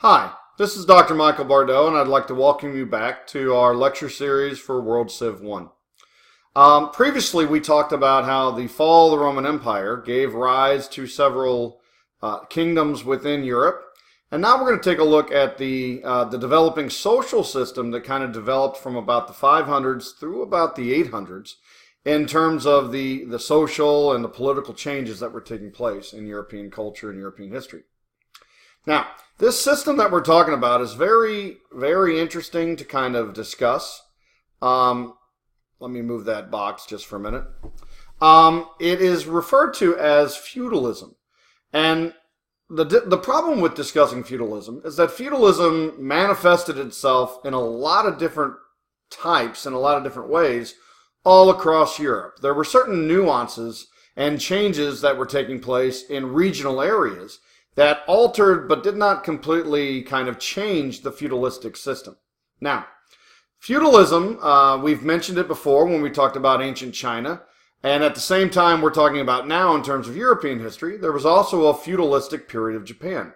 Hi, this is Dr. Michael Bardot, and I'd like to welcome you back to our lecture series for World Civ 1. Previously, we talked about how the fall of the Roman Empire gave rise to several kingdoms within Europe, and now we're going to take a look at the developing social system that kind of developed from about the 500s through about the 800s in terms of the social and the political changes that were taking place in European culture and European history. Now, this system that we're talking about is very, very interesting to kind of discuss. Let me move that box just for a minute. It is referred to as feudalism. And the problem with discussing feudalism is that feudalism manifested itself in a lot of different types, in a lot of different ways, all across Europe. There were certain nuances and changes that were taking place in regional areas that altered but did not completely kind of change the feudalistic system. Now, feudalism, we've mentioned it before when we talked about ancient China, and at the same time we're talking about now in terms of European history, there was also a feudalistic period of Japan.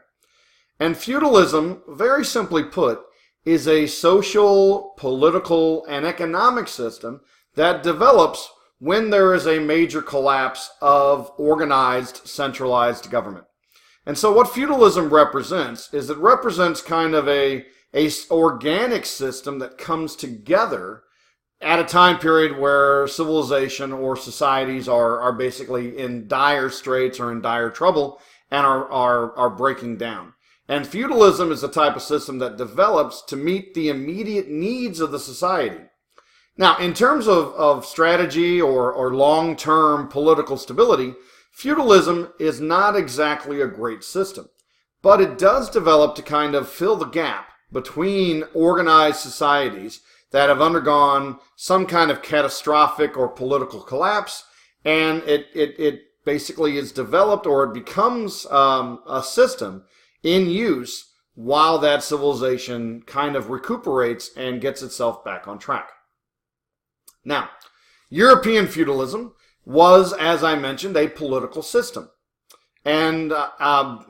And feudalism, very simply put, is a social, political, and economic system that develops when there is a major collapse of organized, centralized government. And so what feudalism represents is it represents kind of a organic system that comes together at a time period where civilization or societies are basically in dire straits or in dire trouble and are breaking down. And feudalism is the type of system that develops to meet the immediate needs of the society. Now, in terms of strategy or long-term political stability, feudalism is not exactly a great system, but it does develop to kind of fill the gap between organized societies that have undergone some kind of catastrophic or political collapse, and it basically is developed or it becomes a system in use while that civilization kind of recuperates and gets itself back on track. Now, European feudalism was, as I mentioned, a political system. And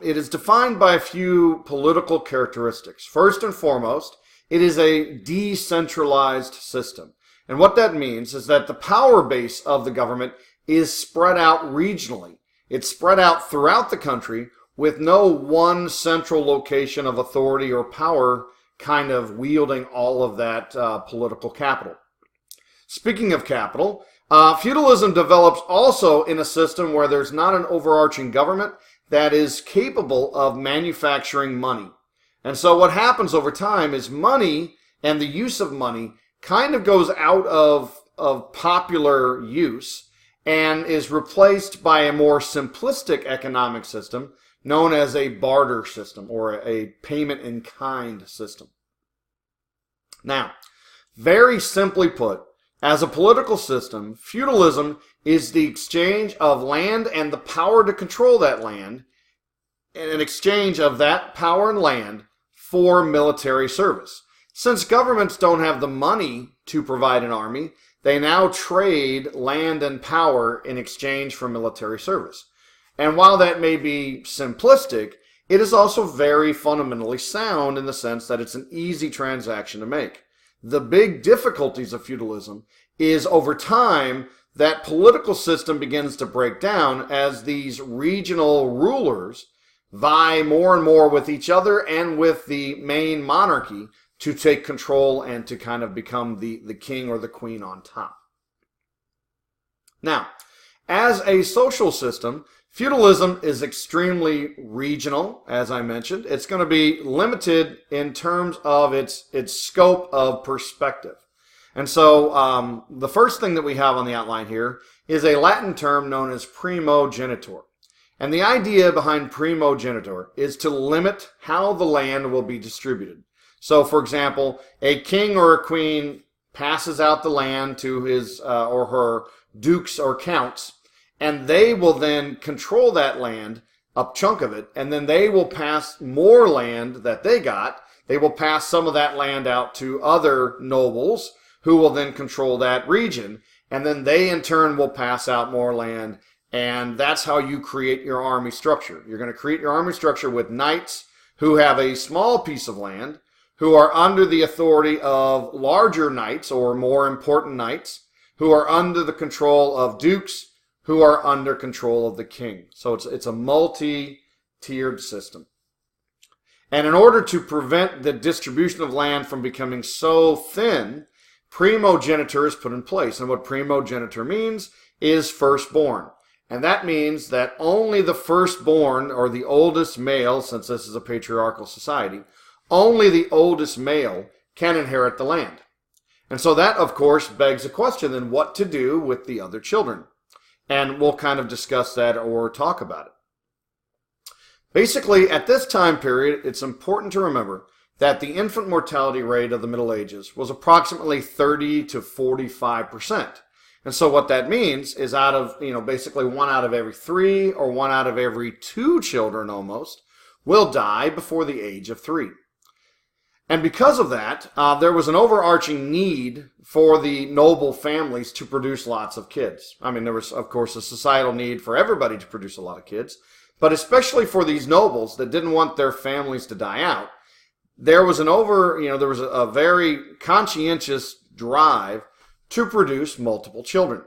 it is defined by a few political characteristics. First and foremost, it is a decentralized system. And what that means is that the power base of the government is spread out regionally. It's spread out throughout the country with no one central location of authority or power kind of wielding all of that political capital. Speaking of capital, feudalism develops also in a system where there's not an overarching government that is capable of manufacturing money. And so what happens over time is money and the use of money kind of goes out of popular use and is replaced by a more simplistic economic system known as a barter system or a payment in kind system. Now, very simply put, as a political system, feudalism is the exchange of land and the power to control that land, and an exchange of that power and land for military service. Since governments don't have the money to provide an army, they now trade land and power in exchange for military service. And while that may be simplistic, it is also very fundamentally sound in the sense that it's an easy transaction to make. The big difficulties of feudalism is over time that political system begins to break down as these regional rulers vie more and more with each other and with the main monarchy to take control and to kind of become the king or the queen on top. Now, as a social system, feudalism is extremely regional, as I mentioned. It's going to be limited in terms of its scope of perspective. And so the first thing that we have on the outline here is a Latin term known as primogeniture. And the idea behind primogeniture is to limit how the land will be distributed. So, for example, a king or a queen passes out the land to his or her dukes or counts, and they will then control that land, a chunk of it, and then they will pass more land that they got. They will pass some of that land out to other nobles who will then control that region, and then they in turn will pass out more land, and that's how you create your army structure. You're going to create your army structure with knights who have a small piece of land, who are under the authority of larger knights or more important knights, who are under the control of dukes, who are under control of the king. So it's a multi-tiered system. And in order to prevent the distribution of land from becoming so thin, primogeniture is put in place. And what primogeniture means is firstborn. And that means that only the firstborn, or the oldest male, since this is a patriarchal society, only the oldest male can inherit the land. And so that, of course, begs the question then what to do with the other children. And we'll kind of discuss that or talk about it. Basically, at this time period, it's important to remember that the infant mortality rate of the Middle Ages was approximately 30 to 45%. And so what that means is out of, basically 1 out of every 3 or 1 out of every 2 children almost will die before the age of 3. And because of that, there was an overarching need for the noble families to produce lots of kids. I mean, there was, of course, a societal need for everybody to produce a lot of kids, but especially for these nobles that didn't want their families to die out, there was a very conscientious drive to produce multiple children.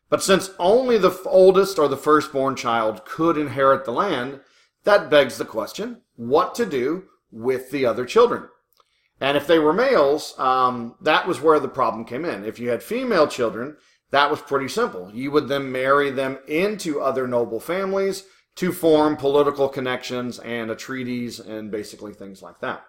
But since only the oldest or the firstborn child could inherit the land, that begs the question, what to do with the other children? And if they were males, that was where the problem came in. If you had female children, that was pretty simple. You would then marry them into other noble families to form political connections and treaties and basically things like that.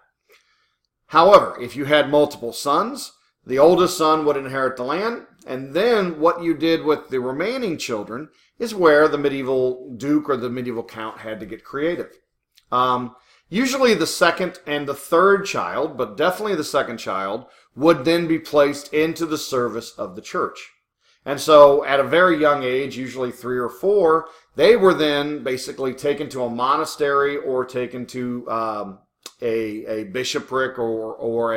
However, if you had multiple sons, the oldest son would inherit the land, and then what you did with the remaining children is where the medieval duke or the medieval count had to get creative. Usually the second and the third child, but definitely the second child, would then be placed into the service of the church. And so at a very young age, usually 3 or 4, they were then basically taken to a monastery or taken to a bishopric or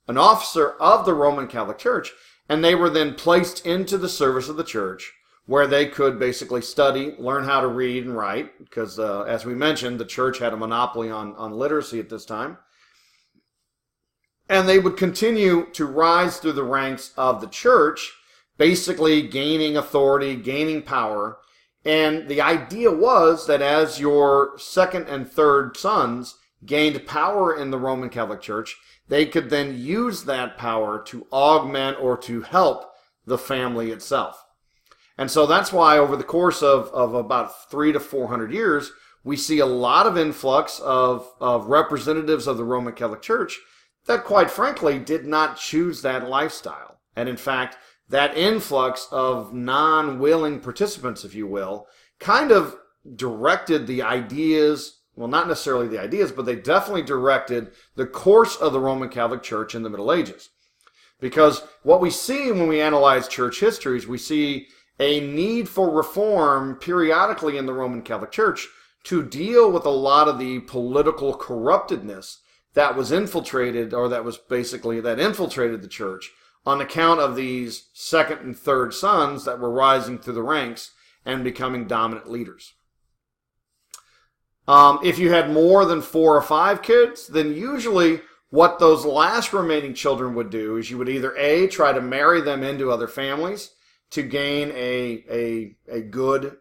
an officer of the Roman Catholic Church, and they were then placed into the service of the church, where they could basically study, learn how to read and write, because as we mentioned, the church had a monopoly on literacy at this time. And they would continue to rise through the ranks of the church, basically gaining authority, gaining power. And the idea was that as your second and third sons gained power in the Roman Catholic Church, they could then use that power to augment or to help the family itself. And so that's why over the course of about 300 to 400 years, we see a lot of influx of representatives of the Roman Catholic Church that, quite frankly, did not choose that lifestyle. And in fact, that influx of non-willing participants, if you will, kind of directed the ideas, well, not necessarily the ideas, but they definitely directed the course of the Roman Catholic Church in the Middle Ages. Because what we see when we analyze church histories, we see a need for reform periodically in the Roman Catholic Church to deal with a lot of the political corruptedness that was infiltrated, or that infiltrated the church on account of these second and third sons that were rising through the ranks and becoming dominant leaders. If you had more than 4 or 5 kids, then usually what those last remaining children would do is you would either A, try to marry them into other families to gain a good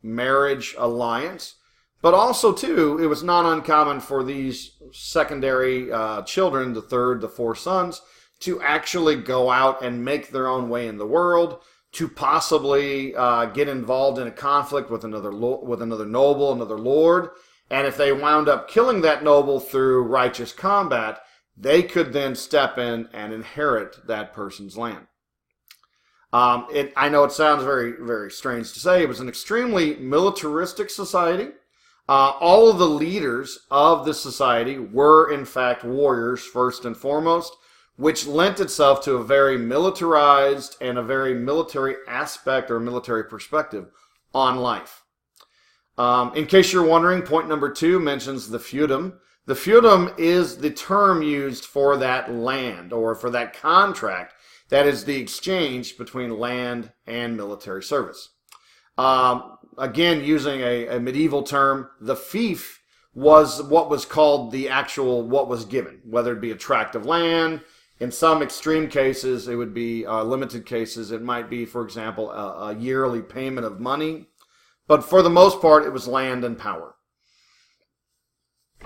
marriage alliance, but also too, it was not uncommon for these secondary children, the third, the 4 sons, to actually go out and make their own way in the world, to possibly get involved in a conflict with another noble, another lord. And if they wound up killing that noble through righteous combat, they could then step in and inherit that person's land. I know it sounds very, very strange to say. It was an extremely militaristic society. All of the leaders of the society were, in fact, warriors first and foremost, which lent itself to a very militarized and a very military aspect or military perspective on life. In case you're wondering, point number 2 mentions the feudum. The feudum is the term used for that land or for that contract that is the exchange between land and military service. Again, using a medieval term, the fief was what was called the actual what was given, whether it be a tract of land. In some extreme cases, it would be limited cases. It might be, for example, a yearly payment of money. But for the most part, it was land and power.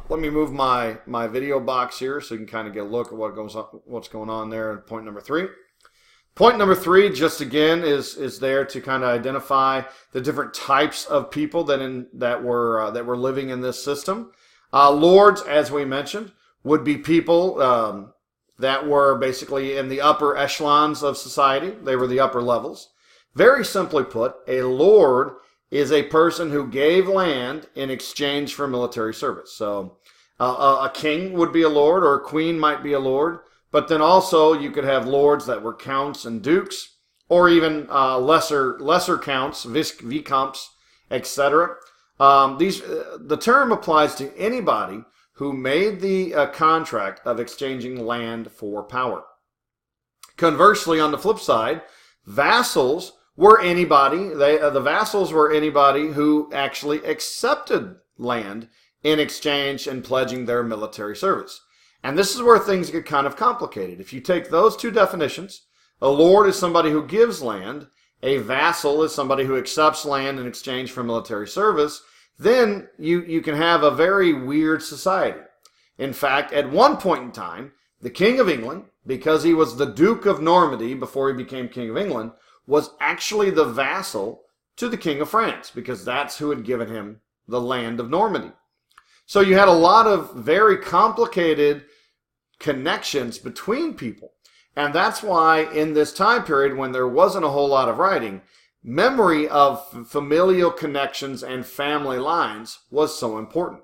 Let me move my video box here so you can kind of get a look at what's going on there at point number 3. Point number 3, just again, is there to kind of identify the different types of people that were living in this system. Lords, as we mentioned, would be people that were basically in the upper echelons of society. They were the upper levels. Very simply put, a lord is a person who gave land in exchange for military service. So a king would be a lord, or a queen might be a lord. But then also you could have lords that were counts and dukes, or even lesser counts, vicomtes, etc. The term applies to anybody who made the contract of exchanging land for power. Conversely, on the flip side, vassals were anybody. The vassals were anybody who actually accepted land in exchange and pledging their military service. And this is where things get kind of complicated. If you take those two definitions, a lord is somebody who gives land, a vassal is somebody who accepts land in exchange for military service, then you can have a very weird society. In fact, at one point in time, the King of England, because he was the Duke of Normandy before he became King of England, was actually the vassal to the King of France, because that's who had given him the land of Normandy. So you had a lot of very complicated connections between people. And that's why in this time period, when there wasn't a whole lot of writing, memory of familial connections and family lines was so important.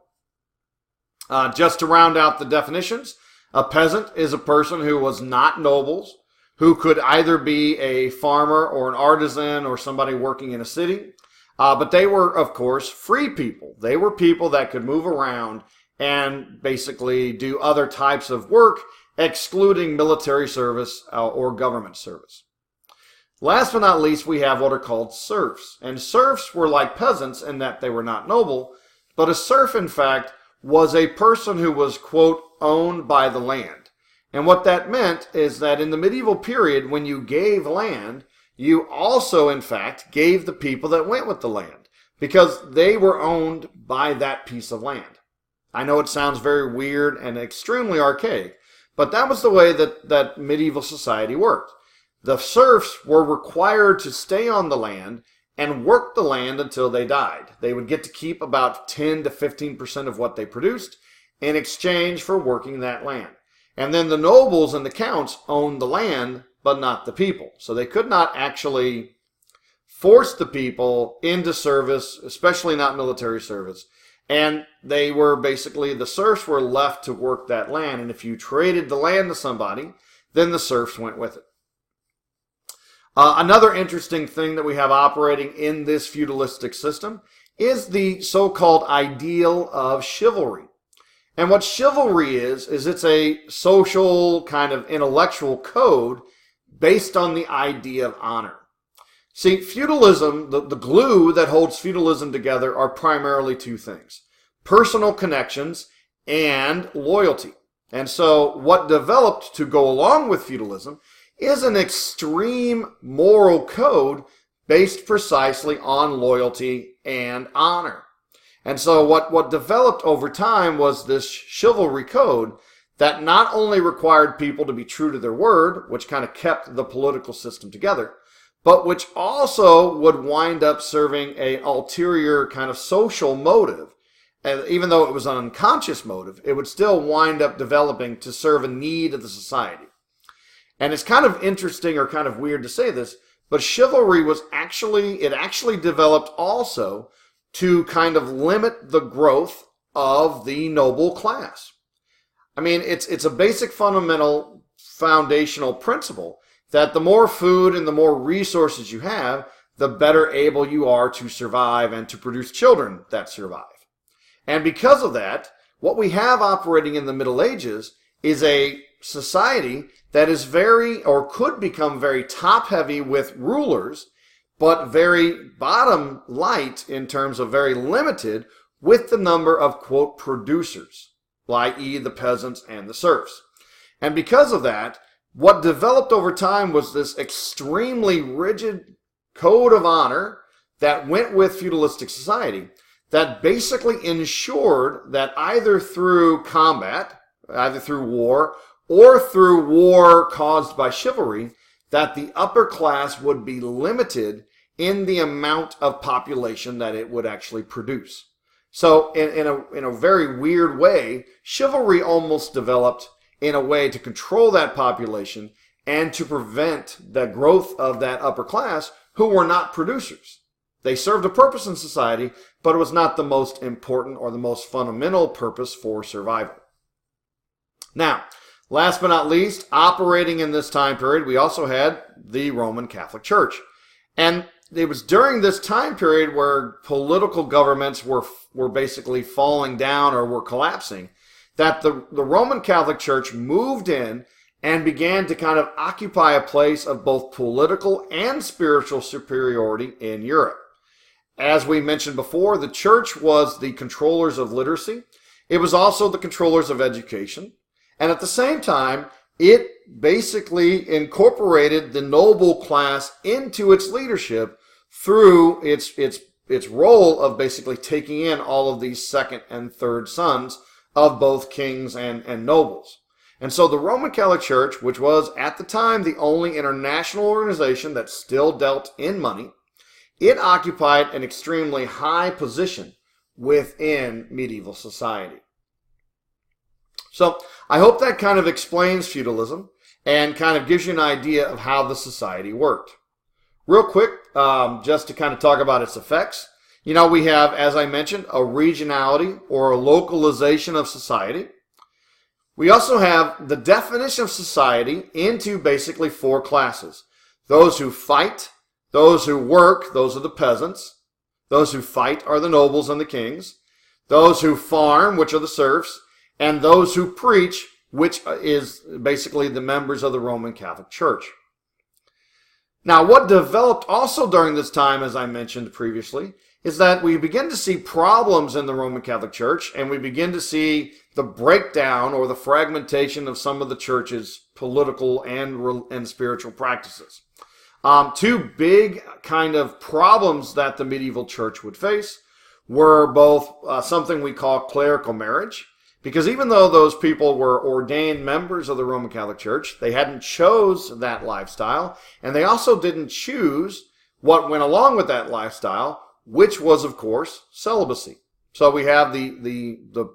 Just to round out the definitions, a peasant is a person who was not nobles, who could either be a farmer or an artisan or somebody working in a city. But they were, of course, free people. They were people that could move around and basically do other types of work, excluding military service or government service. Last but not least, we have what are called serfs. And serfs were like peasants in that they were not noble, but a serf, in fact, was a person who was, quote, owned by the land. And what that meant is that in the medieval period, when you gave land, you also, in fact, gave the people that went with the land, because they were owned by that piece of land. I know it sounds very weird and extremely archaic, but that was the way that medieval society worked. The serfs were required to stay on the land and work the land until they died. They would get to keep about 10 to 15% of what they produced in exchange for working that land. And then the nobles and the counts owned the land, but not the people. So they could not actually force the people into service, especially not military service. And they were basically, the serfs were left to work that land. And if you traded the land to somebody, then the serfs went with it. Another interesting thing that we have operating in this feudalistic system is the so-called ideal of chivalry. And what chivalry is it's a social kind of intellectual code based on the idea of honor. See, feudalism, the glue that holds feudalism together are primarily two things: personal connections and loyalty. And so what developed to go along with feudalism is an extreme moral code based precisely on loyalty and honor. And so what developed over time was this chivalry code that not only required people to be true to their word, which kind of kept the political system together, but which also would wind up serving an ulterior kind of social motive. And even though it was an unconscious motive, it would still wind up developing to serve a need of the society. And it's kind of interesting or kind of weird to say this, but chivalry was actually developed also to kind of limit the growth of the noble class. I mean, it's a basic fundamental foundational principle that the more food and the more resources you have, the better able you are to survive and to produce children that survive. And because of that, what we have operating in the Middle Ages is a society that is very, or could become very top-heavy with rulers, but very bottom light in terms of very limited with the number of, quote, producers, i.e. the peasants and the serfs. And because of that, what developed over time was this extremely rigid code of honor that went with feudalistic society that basically ensured that either through combat, either through war, or through war caused by chivalry, that the upper class would be limited in the amount of population that it would actually produce. So in a very weird way, chivalry almost developed in a way to control that population and to prevent the growth of that upper class who were not producers. They served a purpose in society, but it was not the most important or the most fundamental purpose for survival. Now, last but not least, operating in this time period, we also had the Roman Catholic Church. And it was during this time period where political governments were basically falling down or were collapsing that the Roman Catholic Church moved in and began to kind of occupy a place of both political and spiritual superiority in Europe. As we mentioned before, the church was the controllers of literacy. It was also the controllers of education. And at the same time, it basically incorporated the noble class into its leadership through its role of basically taking in all of these second and third sons of both kings and nobles. And so the Roman Catholic Church, which was at the time the only international organization that still dealt in money, it occupied an extremely high position within medieval society. So I hope that kind of explains feudalism and kind of gives you an idea of how the society worked. Real quick, just to kind of talk about its effects. You know, we have, as I mentioned, a regionality or a localization of society. We also have the definition of society into basically four classes. Those who fight, those who work, those are the peasants. Those who fight are the nobles and the kings. Those who farm, which are the serfs. And those who preach, which is basically the members of the Roman Catholic Church. Now, what developed also during this time, as I mentioned previously, is that we begin to see problems in the Roman Catholic Church, and we begin to see the breakdown or the fragmentation of some of the church's political and spiritual practices. Two big kind of problems that the medieval church would face were both something we call clerical marriage, because even though those people were ordained members of the Roman Catholic Church, they hadn't chose that lifestyle, and they also didn't choose what went along with that lifestyle, which was, of course, celibacy. So we have the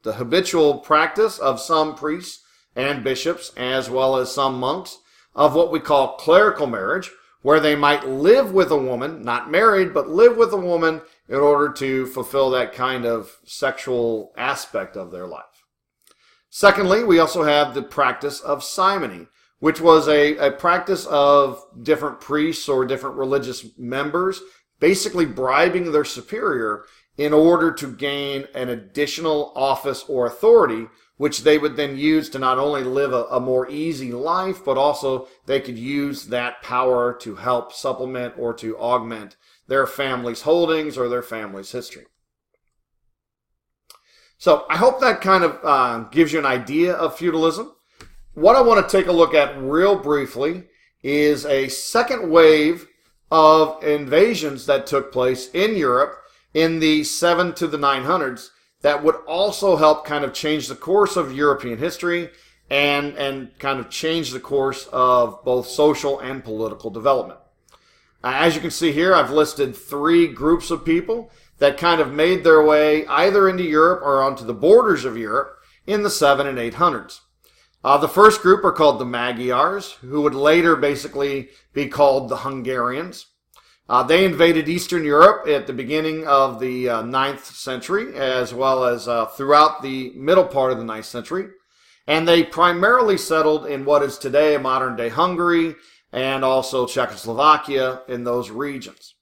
habitual practice of some priests and bishops, as well as some monks, of what we call clerical marriage, where they might live with a woman, not married, but live with a woman in order to fulfill that kind of sexual aspect of their life. Secondly, we also have the practice of simony, which was a practice of different priests or different religious members basically bribing their superior in order to gain an additional office or authority, which they would then use to not only live a more easy life, but also they could use that power to help supplement or to augment their family's holdings or their family's history. So I hope that kind of gives you an idea of feudalism. What I want to take a look at real briefly is a second wave of invasions that took place in Europe in the 7 to the 900s that would also help kind of change the course of European history and kind of change the course of both social and political development. As you can see here, I've listed three groups of people that kind of made their way either into Europe or onto the borders of Europe in the 7 and 800s. The first group are called the Magyars, who would later basically be called the Hungarians. They invaded Eastern Europe at the beginning of the 9th century, as well as throughout the middle part of the 9th century. And they primarily settled in what is today modern-day Hungary and also Czechoslovakia in those regions.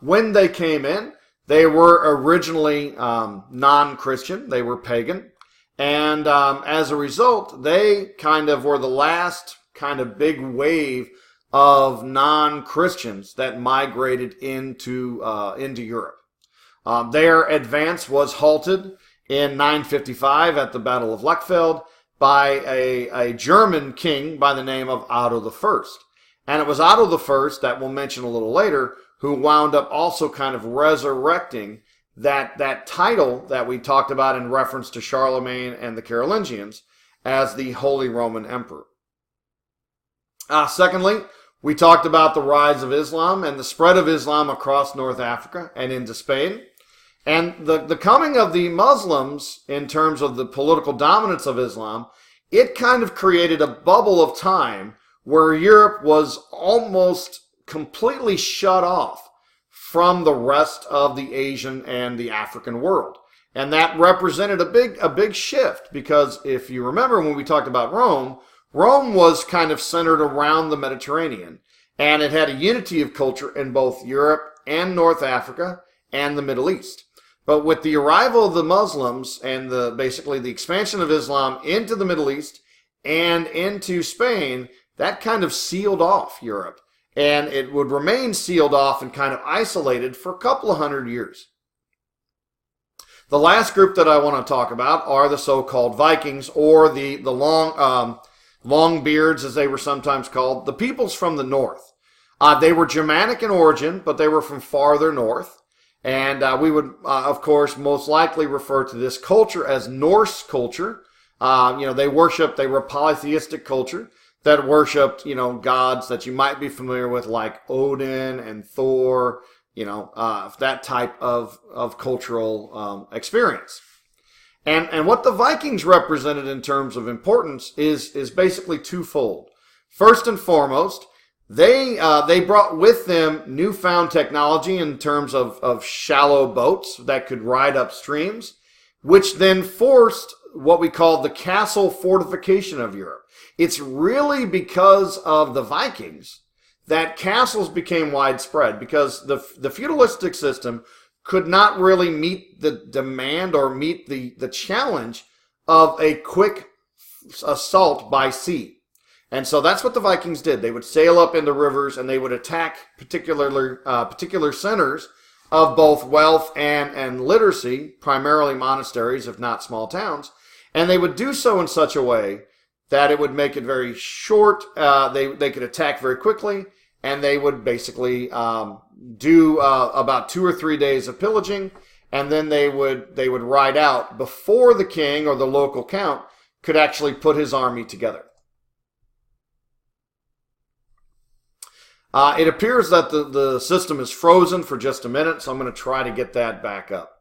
When they came in, they were originally non-Christian. They were pagan. And as a result, they kind of were the last kind of big wave of non-Christians that migrated into Europe. Their advance was halted in 955 at the Battle of Lechfeld by a German king by the name of Otto I. And it was Otto I that we'll mention a little later who wound up also kind of resurrecting that title that we talked about in reference to Charlemagne and the Carolingians as the Holy Roman Emperor. Secondly, we talked about the rise of Islam and the spread of Islam across North Africa and into Spain. And the coming of the Muslims in terms of the political dominance of Islam, it kind of created a bubble of time where Europe was almost completely shut off from the rest of the Asian and the African world. And that represented a big shift, because if you remember when we talked about Rome, Rome was kind of centered around the Mediterranean, and it had a unity of culture in both Europe and North Africa and the Middle East. But with the arrival of the Muslims and basically the expansion of Islam into the Middle East and into Spain, that kind of sealed off Europe. And it would remain sealed off and kind of isolated for a couple of hundred years. The last group that I want to talk about are the so-called Vikings, or the long beards, as they were sometimes called, the peoples from the north. They were Germanic in origin, but they were from farther north. And we would, of course, most likely refer to this culture as Norse culture. They were a polytheistic culture that worshipped, gods that you might be familiar with, like Odin and Thor, that type of cultural experience. And what the Vikings represented in terms of importance is basically twofold. First and foremost, they brought with them newfound technology in terms of shallow boats that could ride up streams, which then forced what we call the castle fortification of Europe. It's really because of the Vikings that castles became widespread, because the feudalistic system could not really meet the demand or meet the challenge of a quick assault by sea. And so that's what the Vikings did. They would sail up into rivers and they would attack particular centers of both wealth and literacy, primarily monasteries, if not small towns. And they would do so in such a way that it would make it very short. They could attack very quickly, and they would basically do about 2 or 3 days of pillaging, and then they would ride out before the king or the local count could actually put his army together. It appears that the system is frozen for just a minute, so I'm going to try to get that back up.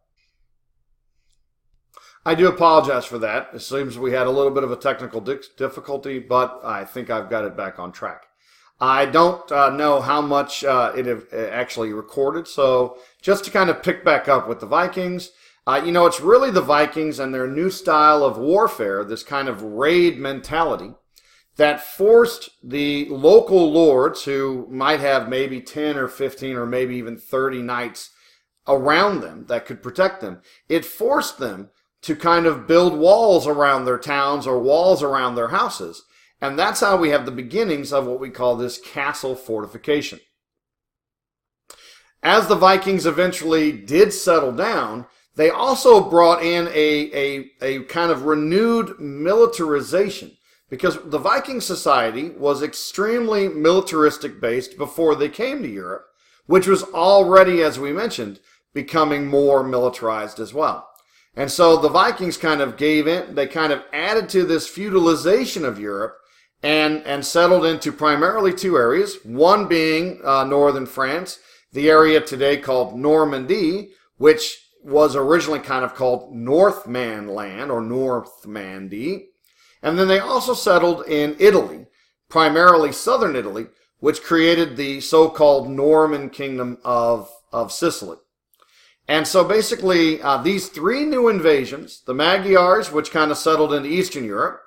I do apologize for that. It seems we had a little bit of a technical difficulty, but I think I've got it back on track. I don't know how much it actually recorded, so just to kind of pick back up with the Vikings, it's really the Vikings and their new style of warfare, this kind of raid mentality, that forced the local lords, who might have maybe 10 or 15 or maybe even 30 knights around them that could protect them. It forced them to kind of build walls around their towns or walls around their houses. And that's how we have the beginnings of what we call this castle fortification. As the Vikings eventually did settle down, they also brought in a kind of renewed militarization, because the Viking society was extremely militaristic based before they came to Europe, which was already, as we mentioned, becoming more militarized as well. And so the Vikings kind of gave in, they kind of added to this feudalization of Europe and settled into primarily two areas, one being northern France, the area today called Normandy, which was originally kind of called Northman land or Northmandy. And then they also settled in Italy, primarily southern Italy, which created the so-called Norman kingdom of Sicily. And so basically, these three new invasions, the Magyars, which kind of settled into Eastern Europe,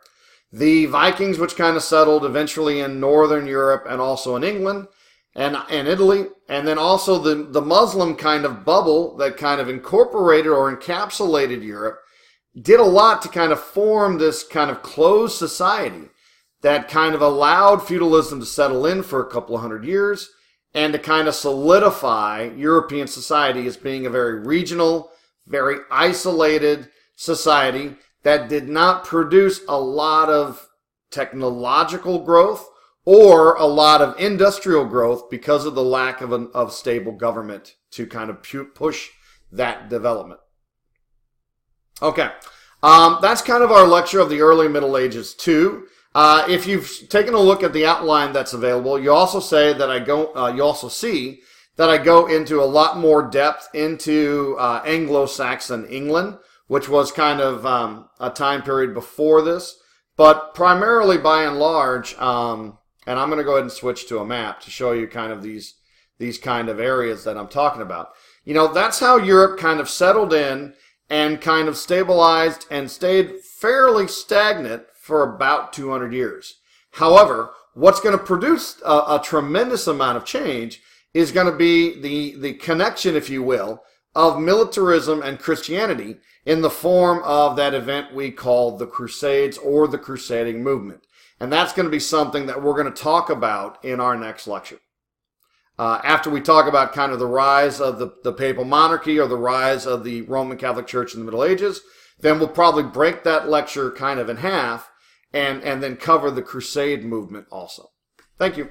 the Vikings, which kind of settled eventually in Northern Europe and also in England and Italy, and then also the Muslim kind of bubble that kind of incorporated or encapsulated Europe, did a lot to kind of form this kind of closed society that kind of allowed feudalism to settle in for a couple of hundred years. and to kind of solidify European society as being a very regional, very isolated society that did not produce a lot of technological growth or a lot of industrial growth because of the lack of stable government to kind of push that development. Okay, that's kind of our lecture of the early Middle Ages too. If you've taken a look at the outline that's available, you also say that you also see that I go into a lot more depth into Anglo-Saxon England, which was kind of a time period before this, but primarily by and large, and I'm going to go ahead and switch to a map to show you kind of these kind of areas that I'm talking about. You know, that's how Europe kind of settled in and kind of stabilized and stayed fairly stagnant for about 200 years. However, what's going to produce a tremendous amount of change is going to be the connection, if you will, of militarism and Christianity in the form of that event we call the Crusades or the Crusading movement. And that's going to be something that we're going to talk about in our next lecture. After we talk about kind of the rise of the papal monarchy or the rise of the Roman Catholic Church in the Middle Ages, then we'll probably break that lecture kind of in half and then cover the Crusade movement also. Thank you.